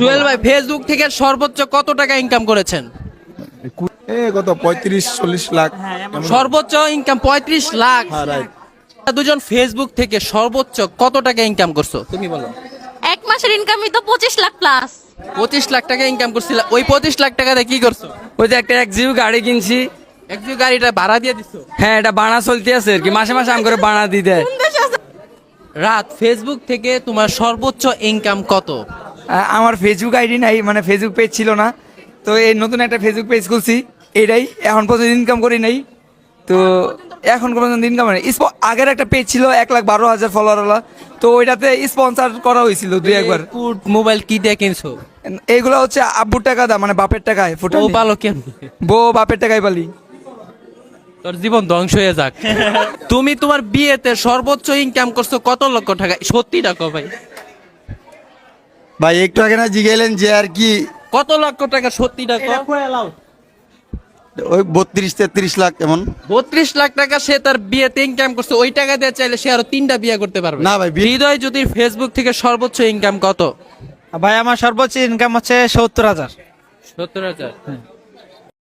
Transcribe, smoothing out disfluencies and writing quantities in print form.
জুয়েল ভাই ফেসবুক থেকে সর্বোচ্চ কত টাকা ইনকাম করেছেন? কত 35-40 লাখ। সর্বোচ্চ ইনকাম 35 লাখ। হ্যাঁ, right। দুজন ফেসবুক থেকে সর্বোচ্চ কত টাকা ইনকাম করছো তুমি বলো? এক মাসের ইনকামই তো 25 লাখ প্লাস। 25 লাখ টাকা ইনকাম করছিল। ওই 25 লাখ টাকা দিয়ে কি করছো? ওই যে একটা এক্সিউ গাড়ি কিনছি। একটু গাড়িটা ভাড়া দিয়ে দিছো? হ্যাঁ, এটা বানা চলতে আছে আর কি, মাসে মাসে আম করে বানা দিয়ে দেয়। রাত ফেসবুক থেকে তোমার সর্বোচ্চ ইনকাম কত? আমার ফেসবুক আইডি নাই, মানে ফেসবুক পেজ ছিল না, তো এই নতুন একটা ফেসবুক পেজ খুলছি, এটাই এখন পর্যন্ত ইনকাম করি নাই। তো এখন পর্যন্ত ইনকাম নেই। আগের একটা পেজ ছিল 1,12,000 ফলোয়ারওয়ালা, তো ওইটাতে স্পন্সার করা হয়েছিল 2-1 বার। মোবাইল কি দিয়ে কিনছো? এইগুলো হচ্ছে আব্বুর টাকা দা, মানে বাপের টাকায় ও ফুটানি। ভালো কেমনি? বউ বাপের টাকায় পালি। তোর জীবন ধ্বংস হয়ে যাক। তুমি তোমার বিয়েতে সর্বোচ্চ ইনকাম করছো কত লক্ষ টাকা? সত্যি টাকা ভাই, ভাই একটু আগে না জিগাইলেন যে আর কি কত লক্ষ টাকা? সত্যি টাকা ওই 32-33 লাখ এমন। 32 লাখ টাকা সে তার বিয়েতে ইনকাম করছে। ওই টাকা দিয়ে চাইলে সে আরো 3টা বিয়ে করতে পারবে। না ভাই, হৃদয় যদি ফেসবুক থেকে সর্বোচ্চ ইনকাম কত? ভাই আমার সর্বোচ্চ ইনকাম হচ্ছে 70,000। 70,000।